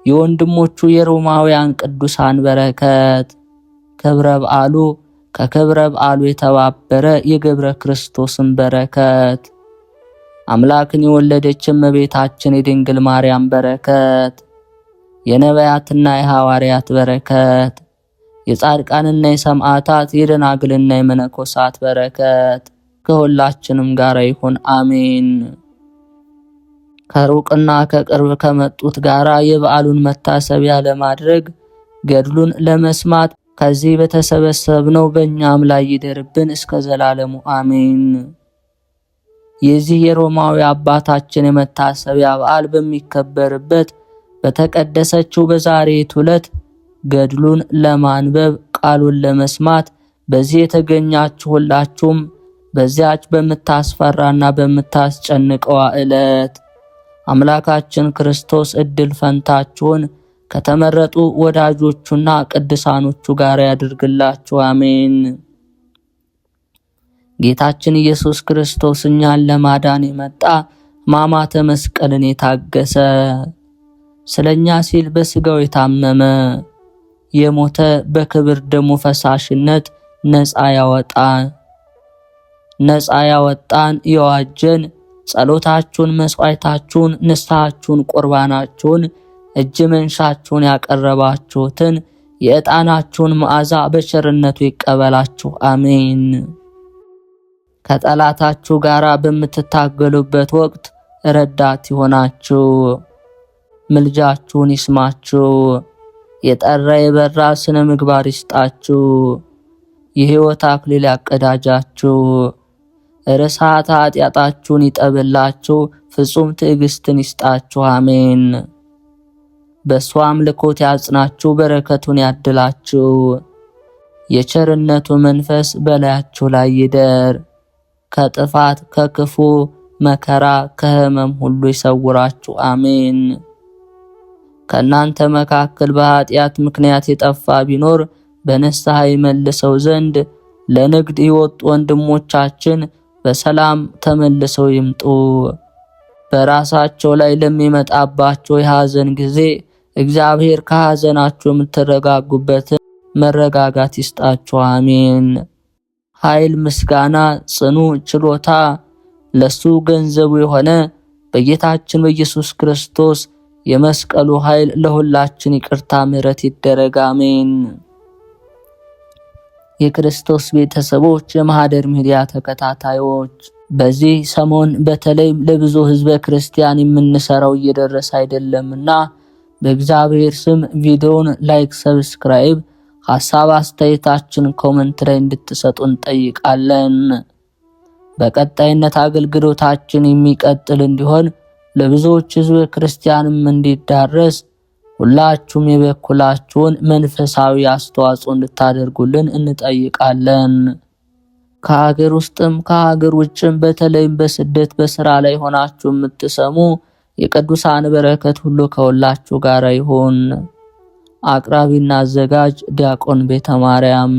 የወንድሞቹ የሮማውያን ቅዱሳን በረከት ክብረ በዓሉ ከክብረ በዓሉ የተባበረ የገብረ ክርስቶስን በረከት አምላክን የወለደች እመቤታችን የድንግል ማርያም በረከት የነቢያትና የሐዋርያት በረከት የጻድቃንና የሰማዕታት የደናግልና የመነኮሳት በረከት ከሁላችንም ጋር ይሁን፣ አሜን። ከሩቅና ከቅርብ ከመጡት ጋራ የበዓሉን መታሰቢያ ለማድረግ ገድሉን ለመስማት ከዚህ በተሰበሰብነው በእኛም ላይ ይደርብን እስከ ዘላለሙ አሜን። የዚህ የሮማዊ አባታችን የመታሰቢያ በዓል በሚከበርበት በተቀደሰችው በዛሬቱ ዕለት ገድሉን ለማንበብ ቃሉን ለመስማት በዚህ የተገኛችሁ ሁላችሁም በዚያች በምታስፈራና በምታስጨንቀዋ ዕለት አምላካችን ክርስቶስ እድል ፈንታችሁን ከተመረጡ ወዳጆቹና ቅዱሳኖቹ ጋር ያድርግላችሁ፣ አሜን። ጌታችን ኢየሱስ ክርስቶስ እኛን ለማዳን የመጣ ሕማማተ መስቀልን የታገሰ ስለኛ ሲል በስጋው የታመመ የሞተ በክብር ደሙ ፈሳሽነት ነፃ ያወጣን የዋጀን ጸሎታችሁን፣ መስዋዕታችሁን፣ ንስሐችሁን፣ ቁርባናችሁን፣ እጅ መንሻችሁን ያቀረባችሁትን የዕጣናችሁን መዓዛ በቸርነቱ ይቀበላችሁ፣ አሜን። ከጠላታችሁ ጋር በምትታገሉበት ወቅት ረዳት ይሆናችሁ፣ ምልጃችሁን ይስማችሁ፣ የጠራ የበራ ስነ ምግባር ይስጣችሁ፣ የሕይወት አክሊል ያቀዳጃችሁ፣ ርሳት ኃጢአታችሁን ይጠብላችሁ፣ ፍጹም ትዕግስትን ይስጣችሁ፣ አሜን። በእሱ አምልኮት ያጽናችሁ፣ በረከቱን ያድላችሁ፣ የቸርነቱ መንፈስ በላያችሁ ላይ ይደር፣ ከጥፋት ከክፉ መከራ ከሕመም ሁሉ ይሰውራችሁ፣ አሜን። ከእናንተ መካከል በኃጢአት ምክንያት የጠፋ ቢኖር በንስሐ ይመልሰው ዘንድ ለንግድ የወጡ ወንድሞቻችን በሰላም ተመልሰው ይምጡ። በራሳቸው ላይ ለሚመጣባቸው የሐዘን ጊዜ እግዚአብሔር ከሐዘናችሁ የምትረጋጉበትን መረጋጋት ይስጣችሁ፣ አሜን። ኃይል፣ ምስጋና፣ ጽኑ ችሎታ ለሱ ገንዘቡ የሆነ በጌታችን በኢየሱስ ክርስቶስ የመስቀሉ ኃይል ለሁላችን ይቅርታ ምሕረት ይደረግ፣ አሜን። የክርስቶስ ቤተሰቦች፣ የማህደር ሚዲያ ተከታታዮች በዚህ ሰሞን በተለይም ለብዙ ህዝበ ክርስቲያን የምንሰራው እየደረሰ አይደለምና በእግዚአብሔር ስም ቪዲዮውን ላይክ፣ ሰብስክራይብ፣ ሐሳብ አስተያየታችን ኮሜንት ላይ እንድትሰጡን እንጠይቃለን። በቀጣይነት አገልግሎታችን የሚቀጥል እንዲሆን ለብዙዎች ሕዝበ ክርስቲያንም እንዲዳረስ ሁላችሁም የበኩላችሁን መንፈሳዊ አስተዋጽኦ እንድታደርጉልን እንጠይቃለን። ከሀገር ውስጥም ከሀገር ውጭም በተለይም በስደት በስራ ላይ ሆናችሁ የምትሰሙ የቅዱሳን በረከት ሁሉ ከሁላችሁ ጋር ይሁን። አቅራቢና አዘጋጅ ዲያቆን ቤተ ማርያም